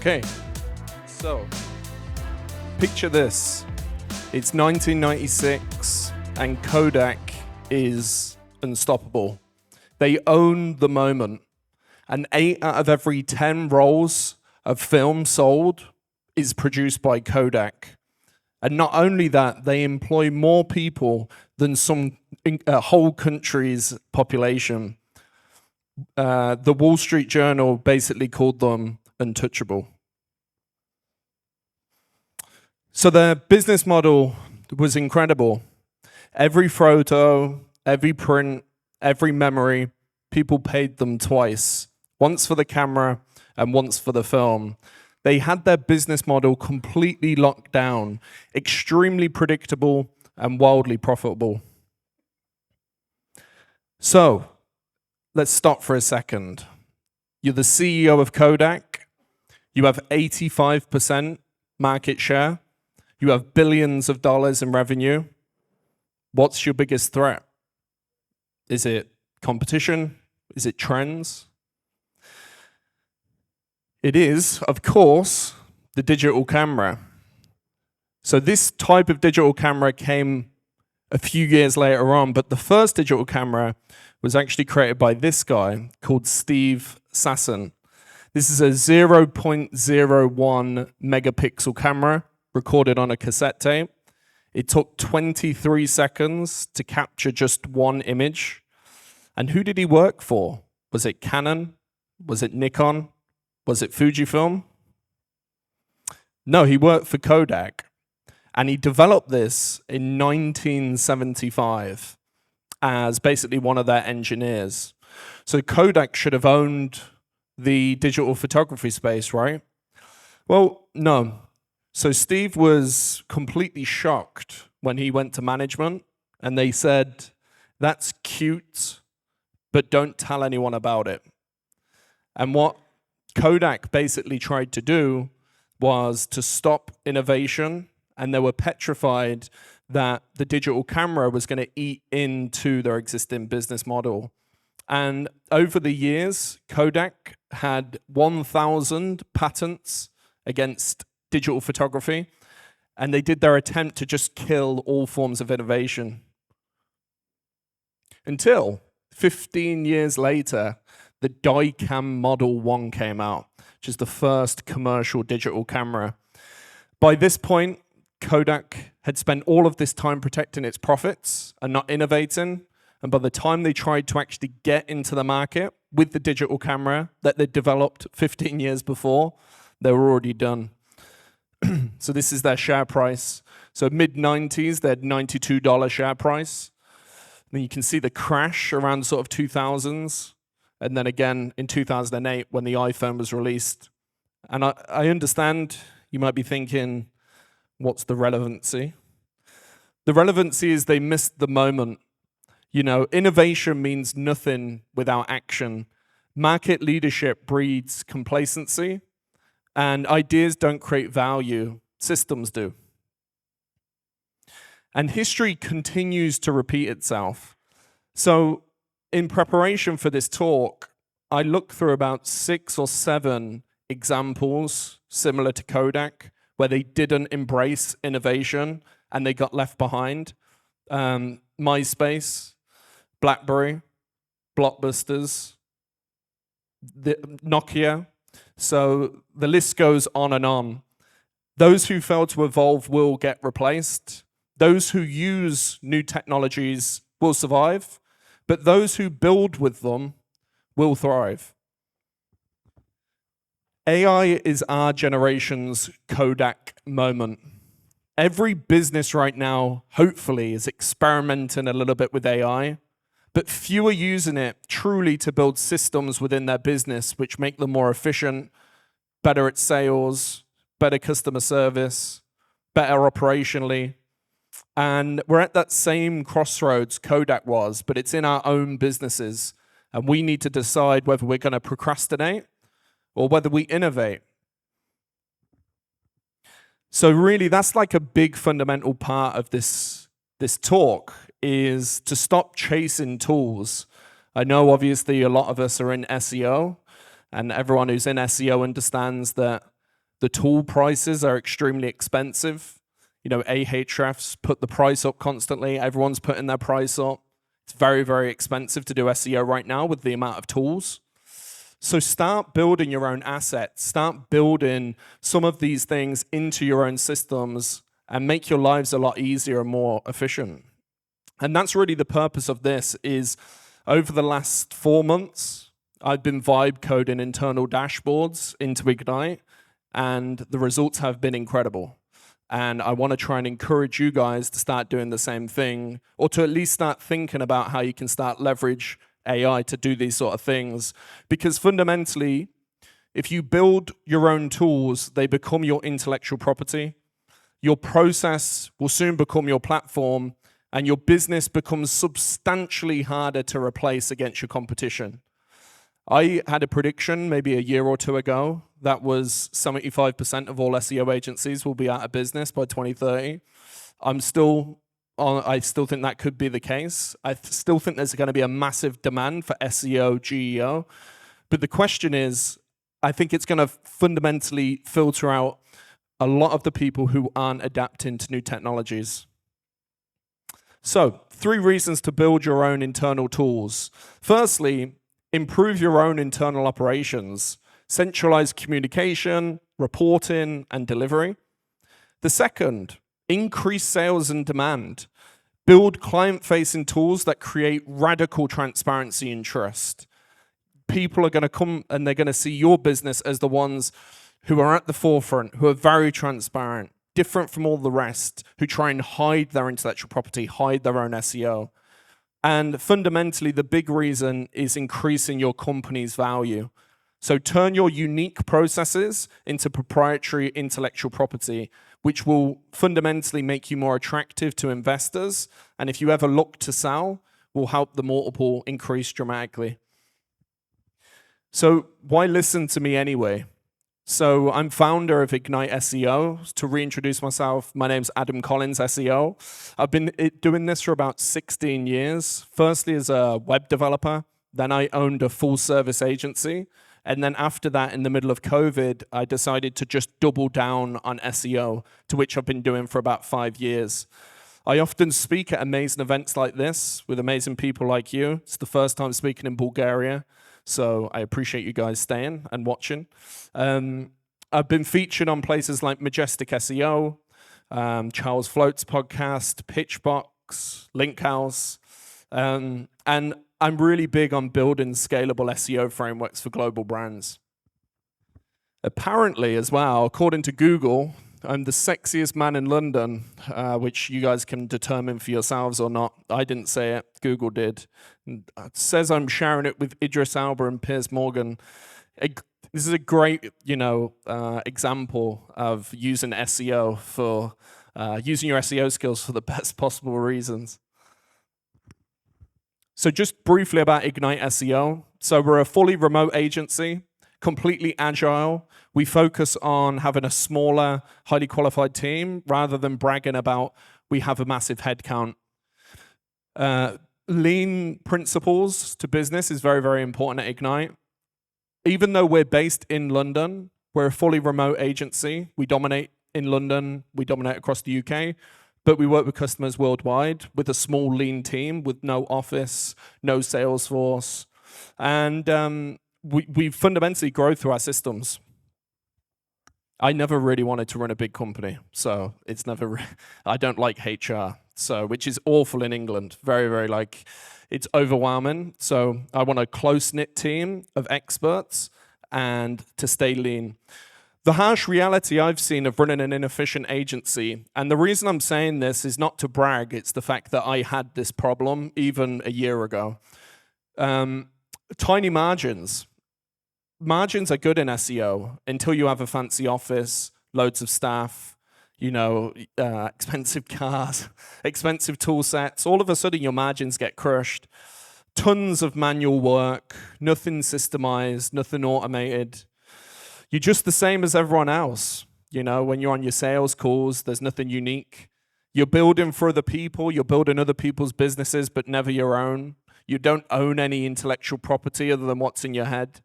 Okay, so picture this. It's 1996 and Kodak is unstoppable. They own the moment, and 8 out of every 10 rolls of film sold is produced by Kodak. And not only that, they employ more people than some whole country's population. The Wall Street Journal basically called them untouchable. So their business model was incredible. Every photo, every print, every memory, people paid them twice. Once for the camera and once for the film. They had their business model completely locked down, extremely predictable and wildly profitable. So, let's stop for a second. You're the CEO of Kodak. You have 85% market share. You have billions of dollars in revenue. What's your biggest threat? Is it competition? Is it trends? It is, of course, the digital camera. So this type of digital camera came a few years later on, but the first digital camera was actually created by this guy called Steve Saas. This is a 0.01 megapixel camera recorded on a cassette tape. It took 23 seconds to capture just one image. And who did he work for? Was it Canon? Was it Nikon? Was it Fujifilm? No, he worked for Kodak. And he developed this in 1975 as basically one of their engineers. So Kodak should have owned the digital photography space, right? Well, no. So Steve was completely shocked when he went to management and they said, "That's cute, but don't tell anyone about it." And what Kodak basically tried to do was to stop innovation, and they were petrified that the digital camera was going to eat into their existing business model. And over the years, Kodak had 1,000 patents against digital photography, and they did their attempt to just kill all forms of innovation. Until 15 years later, the Dicam Model 1 came out, which is the first commercial digital camera. By this point, Kodak had spent all of this time protecting its profits and not innovating. And by the time they tried to actually get into the market with the digital camera that they developed 15 years before, they were already done. So this is their share price. So mid-90s, they had $92 share price. Then you can see the crash around sort of 2000s. And then again in 2008 when the iPhone was released. And I understand you might be thinking, what's the relevancy? The relevancy is they missed the moment. You know, innovation means nothing without action. Market leadership breeds complacency, and ideas don't create value, systems do. And history continues to repeat itself. So in preparation for this talk, I looked through about 6 or 7 examples similar to Kodak, where they didn't embrace innovation and they got left behind. MySpace, BlackBerry, Blockbusters, Nokia. So the list goes on and on. Those who fail to evolve will get replaced. Those who use new technologies will survive, but those who build with them will thrive. AI is our generation's Kodak moment. Every business right now, hopefully, is experimenting a little bit with AI, but few are using it truly to build systems within their business which make them more efficient, better at sales, better customer service, better operationally. And we're at that same crossroads Kodak was, but it's in our own businesses. And we need to decide whether we're going to procrastinate or whether we innovate. So really, that's like a big fundamental part of this talk, is to stop chasing tools. I know obviously a lot of us are in SEO, and everyone who's in SEO understands that The tool prices are extremely expensive. You know, Ahrefs put the price up constantly. Everyone's putting their price up. It's very, very expensive to do SEO right now with the amount of tools. So start building your own assets. Start building some of these things into your own systems and make your lives a lot easier and more efficient. And that's really the purpose of this. Is over the last 4 months, I've been vibe coding internal dashboards into Ignite, and the results have been incredible. And I want to try and encourage you guys to start doing the same thing, or to at least start thinking about how you can start leverage AI to do these sort of things. Because fundamentally, if you build your own tools, they become your intellectual property. Your process will soon become your platform, and your business becomes substantially harder to replace against your competition. I had a prediction maybe a year or two ago that was 75% of all SEO agencies will be out of business by 2030. I still think that could be the case. I still think there's going to be a massive demand for SEO, GEO. But the question is, I think it's going to fundamentally filter out a lot of the people who aren't adapting to new technologies. So, 3 reasons to build your own internal tools. Firstly, improve your own internal operations. Centralize communication, reporting, and delivery. The second, increase sales and demand. Build client-facing tools that create radical transparency and trust. People are going to come and they're going to see your business as the ones who are at the forefront, who are very transparent, different from all the rest, who try and hide their intellectual property, hide their own SEO. And fundamentally, the big reason is increasing your company's value. So turn your unique processes into proprietary intellectual property, which will fundamentally make you more attractive to investors. And if you ever look to sell, will help the multiple increase dramatically. So why listen to me anyway? So I'm founder of Ignite SEO. To reintroduce myself, my name's Adam Collins, SEO. I've been doing this for about 16 years. Firstly as a web developer, then I owned a full service agency. And then after that, in the middle of COVID, I decided to just double down on SEO, to which I've been doing for about 5 years. I often speak at amazing events like this with amazing people like you. It's the first time speaking in Bulgaria. So I appreciate you guys staying and watching. I've been featured on places like Majestic SEO, Charles Float's podcast, Pitchbox, Linkhouse, and I'm really big on building scalable SEO frameworks for global brands. Apparently as well, according to Google, I'm the sexiest man in London, which you guys can determine for yourselves or not. I didn't say it, Google did. It says I'm sharing it with Idris Elba and Piers Morgan. This is a great, example of using SEO for, using your SEO skills for the best possible reasons. So just briefly about Ignite SEO. So we're a fully remote agency, completely agile. We focus on having a smaller, highly qualified team rather than bragging about we have a massive headcount. Lean principles to business is very, very important at Ignite. Even though we're based in London, we're a fully remote agency. We dominate in London, we dominate across the UK, but we work with customers worldwide with a small, lean team with no office, no sales force. And we fundamentally grow through our systems. I never really wanted to run a big company, so it's never, I don't like HR, so which is awful in England, very, very it's overwhelming. So I want a close-knit team of experts and to stay lean. The harsh reality I've seen of running an inefficient agency, and the reason I'm saying this is not to brag, it's the fact that I had this problem even a year ago. Tiny margins. Margins are good in SEO until you have a fancy office, loads of staff, expensive cars, expensive tool sets. All of a sudden your margins get crushed. Tons of manual work, nothing systemized, nothing automated. You're just the same as everyone else. When you're on your sales calls, there's nothing unique. You're building for other people, you're building other people's businesses, but never your own. You don't own any intellectual property other than what's in your head.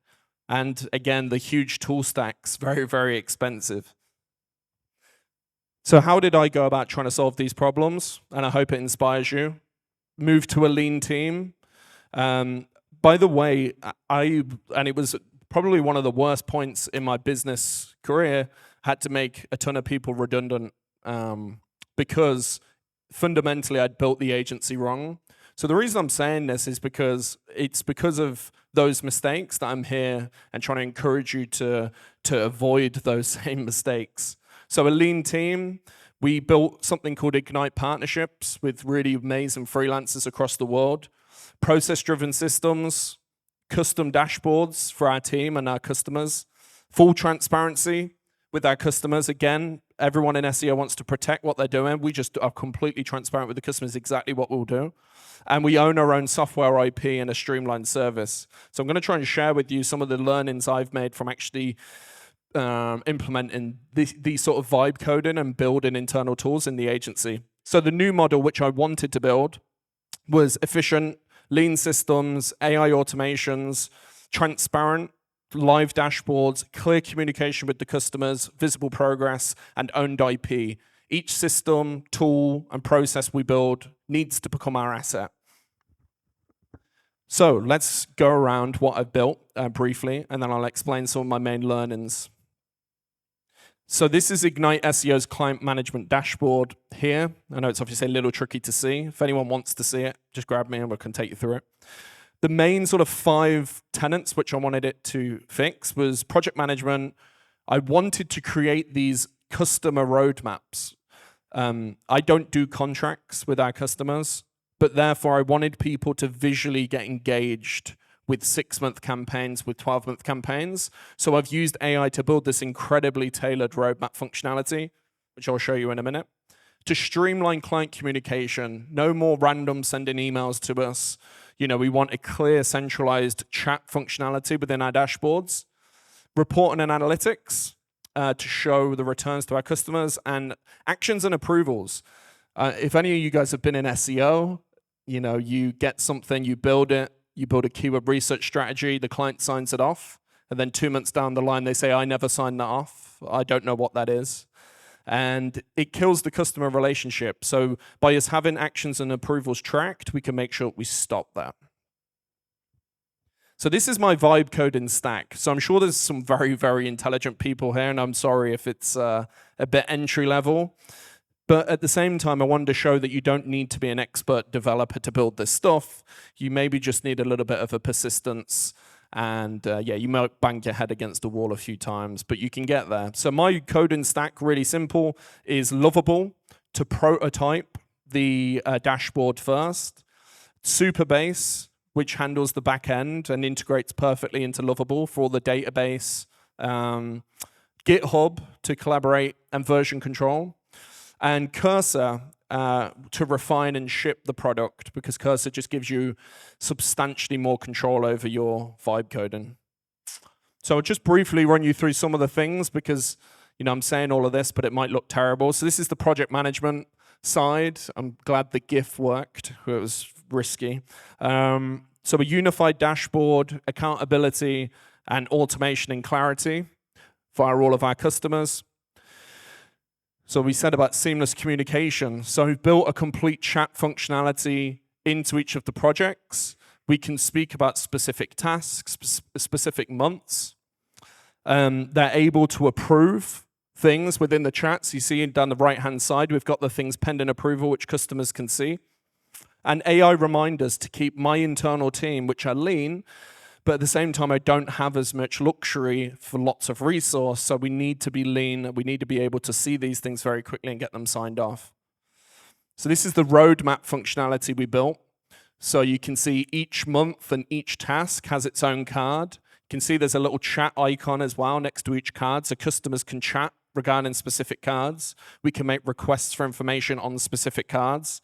And again, the huge tool stack's very, very expensive. So how did I go about trying to solve these problems? And I hope it inspires you. Move to a lean team. By the way, and it was probably one of the worst points in my business career, had to make a ton of people redundant because fundamentally I'd built the agency wrong. So the reason I'm saying this is because it's because of those mistakes that I'm here and trying to encourage you to avoid those same mistakes. So a lean team, we built something called Ignite Partnerships with really amazing freelancers across the world, process-driven systems, custom dashboards for our team and our customers, full transparency with our customers. Again, everyone in SEO wants to protect what they're doing. We just are completely transparent with the customers exactly what we'll do. And we own our own software IP and a streamlined service. So I'm going to try and share with you some of the learnings I've made from actually implementing these sort of vibe coding and building internal tools in the agency. So the new model which I wanted to build was efficient, lean systems, AI automations, transparent, live dashboards, clear communication with the customers, visible progress, and owned IP. Each system, tool, and process we build needs to become our asset. So let's go around what I've built briefly, and then I'll explain some of my main learnings. So this is Ignite SEO's client management dashboard here. I know it's obviously a little tricky to see. If anyone wants to see it, just grab me and we can take you through it. The main sort of 5 tenets which I wanted it to fix was project management. I wanted to create these customer roadmaps. I don't do contracts with our customers, but therefore I wanted people to visually get engaged with 6-month campaigns, with 12-month campaigns. So I've used AI to build this incredibly tailored roadmap functionality, which I'll show you in a minute, to streamline client communication. No more random sending emails to us. You know, we want a clear, centralized chat functionality within our dashboards, reporting and analytics to show the returns to our customers, and actions and approvals. If any of you guys have been in SEO, you know, you get something, you build it, you build a keyword research strategy, the client signs it off, and then 2 months down the line, they say, I never signed that off. I don't know what that is. And it kills the customer relationship. So by us having actions and approvals tracked, we can make sure we stop that. So this is my vibe coding stack. So I'm sure there's some very, very intelligent people here, and I'm sorry if it's a bit entry level. But at the same time, I wanted to show that you don't need to be an expert developer to build this stuff. You maybe just need a little bit of a persistence. And yeah, you might bang your head against the wall a few times, but you can get there. So my coding stack, really simple, is Lovable to prototype the dashboard first. Supabase, which handles the back end and integrates perfectly into Lovable for all the database. GitHub to collaborate and version control. And Cursor to refine and ship the product, because Cursor just gives you substantially more control over your vibe coding. So I'll just briefly run you through some of the things, because you know I'm saying all of this, but it might look terrible. So this is the project management side. I'm glad the GIF worked. It was risky. So a unified dashboard, accountability, and automation and clarity for all of our customers. So we said about seamless communication. So we've built a complete chat functionality into each of the projects. We can speak about specific tasks, specific months. They're able to approve things within the chats. You see down the right-hand side, we've got the things pending approval, which customers can see. And AI reminders to keep my internal team, which are lean, but at the same time, I don't have as much luxury for lots of resource, so we need to be lean. We need to be able to see these things very quickly and get them signed off. So this is the roadmap functionality we built. So you can see each month and each task has its own card. You can see there's a little chat icon as well next to each card, so customers can chat regarding specific cards. We can make requests for information on specific cards.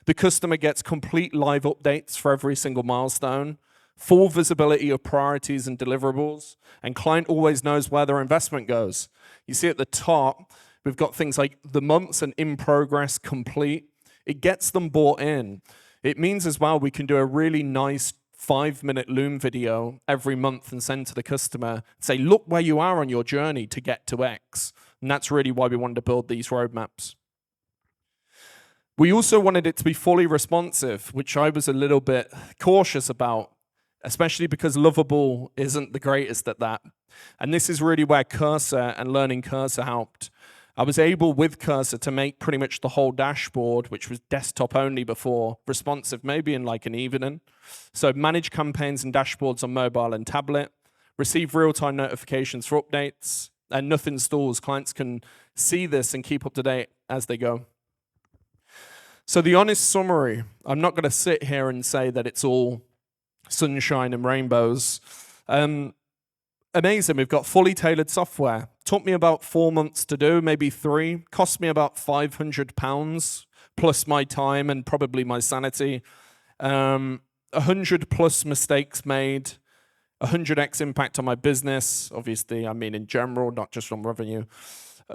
The customer gets complete live updates for every single milestone, full visibility of priorities and deliverables, and client always knows where their investment goes. You see at the top, we've got things like the months and in progress complete. It gets them bought in. It means as well we can do a really nice 5-minute Loom video every month and send to the customer, say, look where you are on your journey to get to X. And that's really why we wanted to build these roadmaps. We also wanted it to be fully responsive, which I was a little bit cautious about, especially because Lovable isn't the greatest at that. And this is really where Cursor and learning Cursor helped. I was able, with Cursor, to make pretty much the whole dashboard, which was desktop only before, responsive maybe in like an evening. So manage campaigns and dashboards on mobile and tablet, receive real-time notifications for updates, and nothing stalls. Clients can see this and keep up to date as they go. So the honest summary, I'm not going to sit here and say that it's all sunshine and rainbows. Amazing, we've got fully tailored software. Took me about 4 months to do, maybe 3. Cost me about £500, plus my time and probably my sanity. 100 plus mistakes made, 100x impact on my business. Obviously, I mean in general, not just on revenue.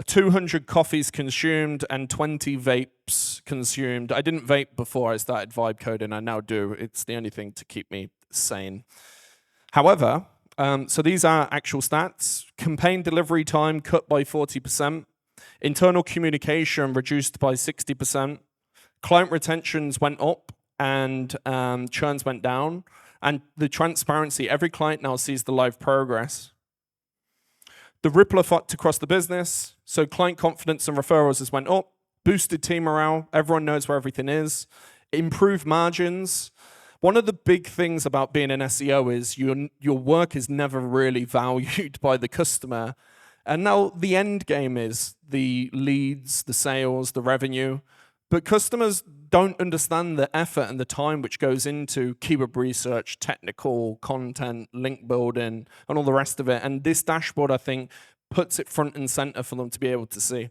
200 coffees consumed and 20 vapes consumed. I didn't vape before I started vibe coding. I now do. It's the only thing to keep me sane. However, so these are actual stats. Campaign delivery time cut by 40%. Internal communication reduced by 60%. Client retentions went up and churns went down. And the transparency, every client now sees the live progress. The ripple effect across the business, so client confidence and referrals has went up, boosted team morale, everyone knows where everything is, improved margins. One of the big things about being an SEO is your work is never really valued by the customer. And now the end game is the leads, the sales, the revenue. But customers don't understand the effort and the time which goes into keyword research, technical content, link building, and all the rest of it. And this dashboard, I think, puts it front and center for them to be able to see.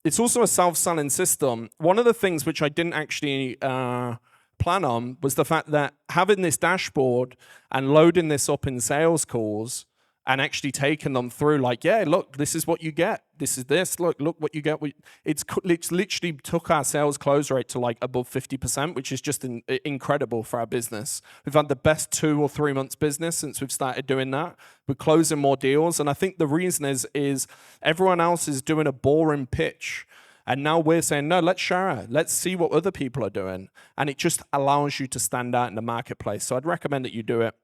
It's also a self-selling system. One of the things which I didn't actually plan on was the fact that having this dashboard and loading this up in sales calls and actually taking them through like, yeah, look, this is what you get. This is this, look what you get. It's literally took our sales close rate to like above 50%, which is just incredible for our business. We've had the best 2 or 3 months business since we've started doing that. We're closing more deals. And I think the reason is everyone else is doing a boring pitch. And now we're saying, no, let's share it. Let's see what other people are doing. And it just allows you to stand out in the marketplace. So I'd recommend that you do it.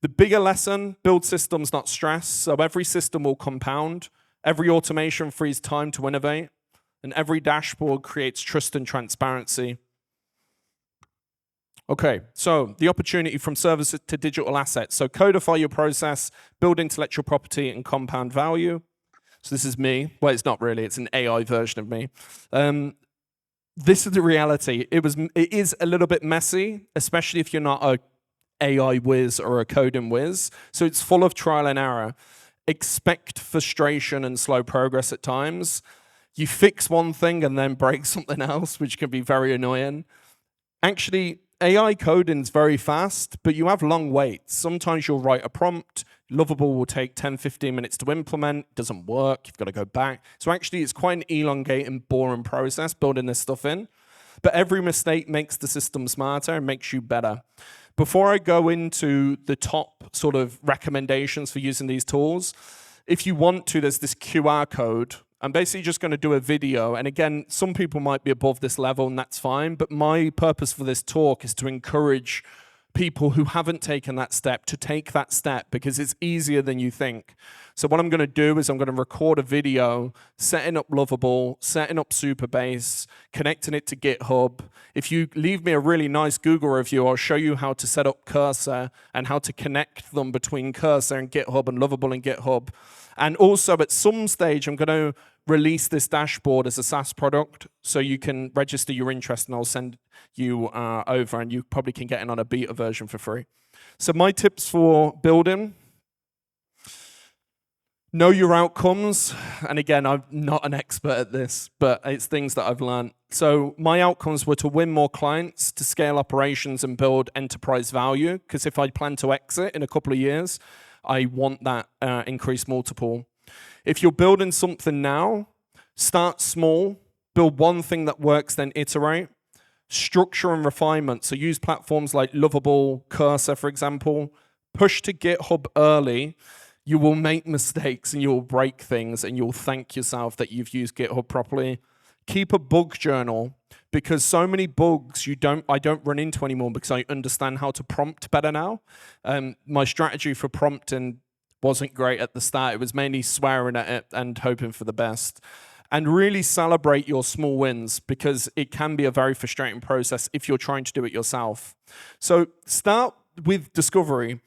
The bigger lesson, build systems, not stress. So every system will compound. Every automation frees time to innovate. And every dashboard creates trust and transparency. Okay, so the opportunity from services to digital assets. So codify your process, build intellectual property and compound value. So this is me. Well, it's not really. It's an AI version of me. This is the reality. It is a little bit messy, especially if you're not a AI whiz or a coding whiz. So it's full of trial and error. Expect frustration and slow progress at times. You fix one thing and then break something else, which can be very annoying. Actually, AI coding is very fast, but you have long waits. Sometimes you'll write a prompt. Lovable will take 10, 15 minutes to implement. It doesn't work. You've got to go back. So actually, it's quite an elongating, boring process building this stuff in. But every mistake makes the system smarter and makes you better. Before I go into the top sort of recommendations for using these tools, if you want to, there's this QR code. I'm basically just going to do a video. And again, some people might be above this level, and that's fine. But my purpose for this talk is to encourage people who haven't taken that step to take that step, because it's easier than you think. So what I'm going to do is I'm going to record a video setting up Lovable, setting up Supabase, connecting it to GitHub. If you leave me a really nice Google review, I'll show you how to set up Cursor and how to connect them between Cursor and GitHub and Lovable and GitHub. And also at some stage, I'm going to release this dashboard as a SaaS product, so you can register your interest and I'll send you over, and you probably can get in on a beta version for free. So my tips for building: know your outcomes. And again, I'm not an expert at this, but it's things that I've learned. So my outcomes were to win more clients, to scale operations and build enterprise value, because if I plan to exit in a couple of years, I want that increased multiple. If you're building something now, start small, build one thing that works, then iterate. Structure and refinement. So use platforms like Lovable, Cursor, for example. Push to GitHub early. You will make mistakes and you will break things and you'll thank yourself that you've used GitHub properly. Keep a bug journal, because so many bugs I don't run into anymore because I understand how to prompt better now. My strategy for prompting wasn't great at the start. It was mainly swearing at it and hoping for the best. And really celebrate your small wins, because it can be a very frustrating process if you're trying to do it yourself. So start with discovery.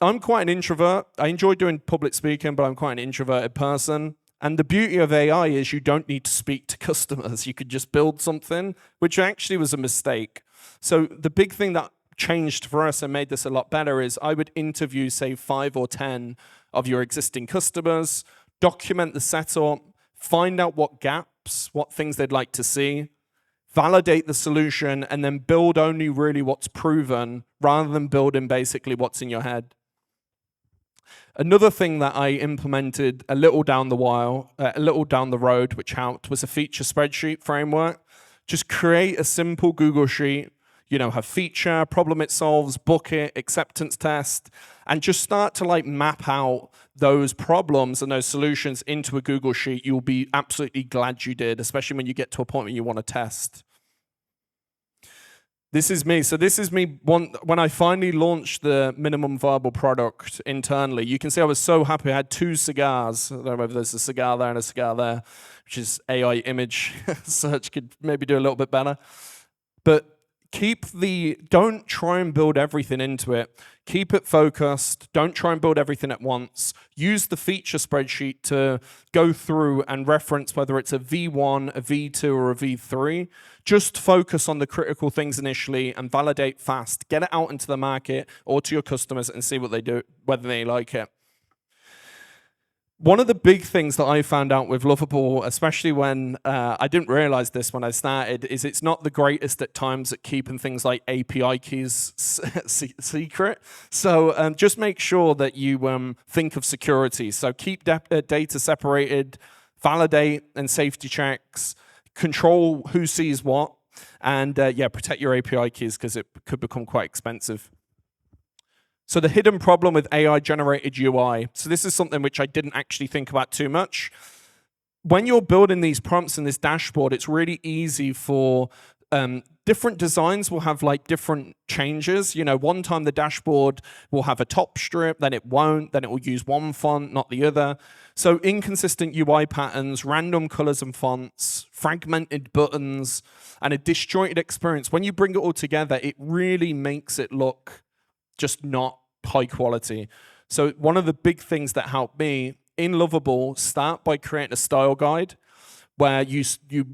I'm quite an introvert. I enjoy doing public speaking, but I'm quite an introverted person. And the beauty of AI is you don't need to speak to customers. You could just build something, which actually was a mistake. So the big thing that changed for us and made this a lot better is I would interview, say, 5 or 10 of your existing customers, document the setup, find out what gaps, what things they'd like to see, validate the solution, and then build only really what's proven rather than building basically what's in your head. Another thing that I implemented a little down the road, which helped, was a feature spreadsheet framework. Just create a simple Google Sheet, have feature, problem it solves, bucket, acceptance test, and just start to map out those problems and those solutions into a Google Sheet. You'll be absolutely glad you did, especially when you get to a point where you want to test. This is me. So this is me when I finally launched the minimum viable product internally. You can see I was so happy. I had 2 cigars. I don't know if there's a cigar there and a cigar there, which is AI image search could maybe do a little bit better. But don't try and build everything into it. Keep it focused. Don't try and build everything at once. Use the feature spreadsheet to go through and reference whether it's a V1, a V2, or a V3. Just focus on the critical things initially and validate fast. Get it out into the market or to your customers and see what they do, whether they like it. One of the big things that I found out with Lovable, especially when I didn't realize this when I started, is it's not the greatest at times at keeping things like API keys secret. So just make sure that you think of security. So keep data separated, validate and safety checks, control who sees what, and protect your API keys because it could become quite expensive. So the hidden problem with AI-generated UI. So this is something which I didn't actually think about too much. When you're building these prompts in this dashboard, it's really easy for different designs will have different changes. One time the dashboard will have a top strip, then it won't, then it will use one font, not the other. So inconsistent UI patterns, random colors and fonts, fragmented buttons, and a disjointed experience. When you bring it all together, it really makes it look just not high quality. So one of the big things that helped me in Lovable, start by creating a style guide where you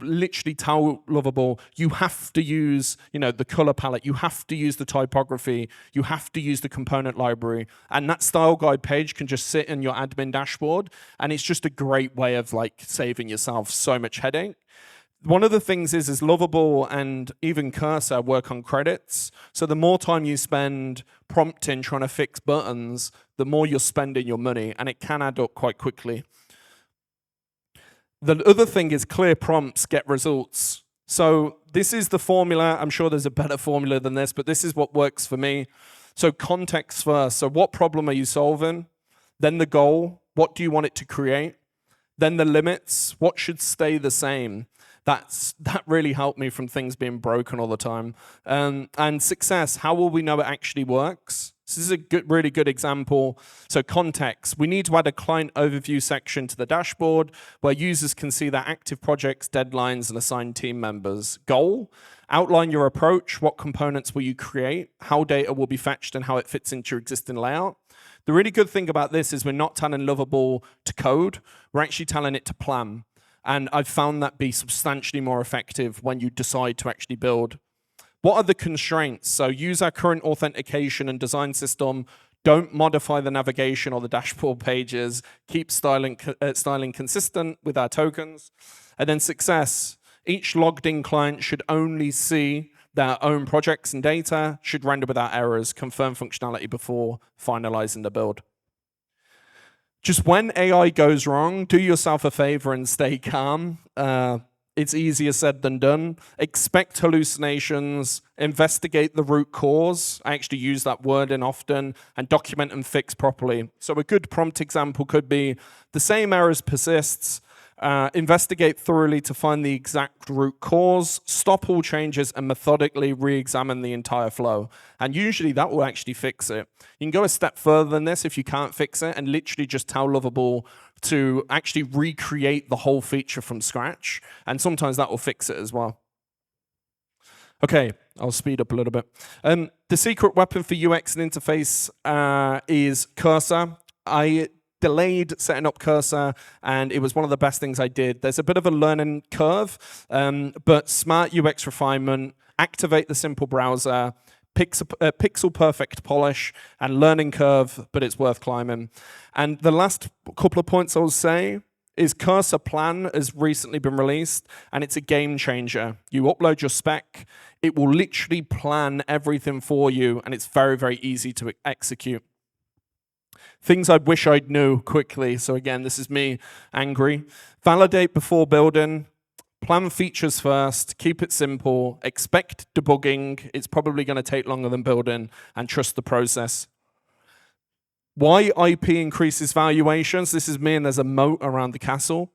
literally tell Lovable, you have to use the color palette, you have to use the typography, you have to use the component library. And that style guide page can just sit in your admin dashboard. And it's just a great way of saving yourself so much headache. One of the things is Lovable and even Cursor work on credits. So the more time you spend prompting, trying to fix buttons, the more you're spending your money, and it can add up quite quickly. The other thing is clear prompts get results. So this is the formula. I'm sure there's a better formula than this, but this is what works for me. So context first. So what problem are you solving? Then the goal. What do you want it to create? Then the limits. What should stay the same? That really helped me from things being broken all the time. And success, how will we know it actually works? This is a really good example. So context, we need to add a client overview section to the dashboard where users can see their active projects, deadlines, and assigned team members. Goal, outline your approach. What components will you create? How data will be fetched and how it fits into your existing layout. The really good thing about this is we're not telling Lovable to code. We're actually telling it to plan. And I've found that be substantially more effective when you decide to actually build. What are the constraints? So use our current authentication and design system. Don't modify the navigation or the dashboard pages. Keep styling consistent with our tokens. And then success. Each logged in client should only see their own projects and data, should render without errors, confirm functionality before finalizing the build. Just when AI goes wrong, do yourself a favor and stay calm. It's easier said than done. Expect hallucinations, investigate the root cause. I actually use that wording often, and document and fix properly. So a good prompt example could be, the same errors persists. Investigate thoroughly to find the exact root cause, stop all changes, and methodically re-examine the entire flow. And usually that will actually fix it. You can go a step further than this if you can't fix it, and literally just tell Lovable to actually recreate the whole feature from scratch. And sometimes that will fix it as well. Okay, I'll speed up a little bit. The secret weapon for UX and interface is Cursor. I delayed setting up Cursor, and it was one of the best things I did. There's a bit of a learning curve, but smart UX refinement, activate the simple browser, pixel perfect polish, and learning curve, but it's worth climbing. And the last couple of points I'll say is Cursor Plan has recently been released, and it's a game changer. You upload your spec, it will literally plan everything for you, and it's very, very easy to execute. Things I wish I'd knew quickly. So again, this is me angry. Validate before building. Plan features first. Keep it simple. Expect debugging. It's probably going to take longer than building, and trust the process. Why IP increases valuations? This is me, and there's a moat around the castle.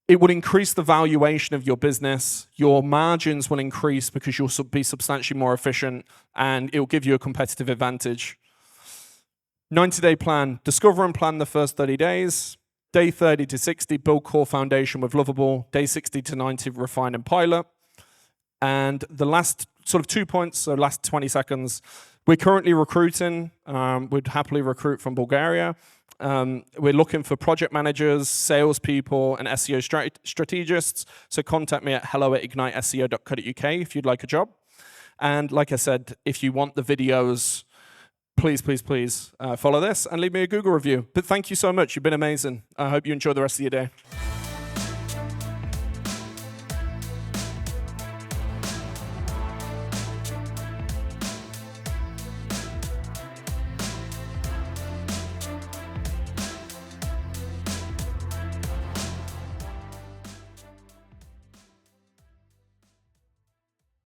It will increase the valuation of your business. Your margins will increase because you'll be substantially more efficient, and it will give you a competitive advantage. 90-day plan, discover and plan the first 30 days. Day 30 to 60, build core foundation with Lovable. Day 60 to 90, refine and pilot. And the last sort of 2 points, so last 20 seconds, we're currently recruiting. We'd happily recruit from Bulgaria. We're looking for project managers, salespeople, and SEO strategists. So contact me at hello@igniteseo.co.uk if you'd like a job. And like I said, if you want the videos, please follow this and leave me a Google review. But thank you so much. You've been amazing. I hope you enjoy the rest of your day.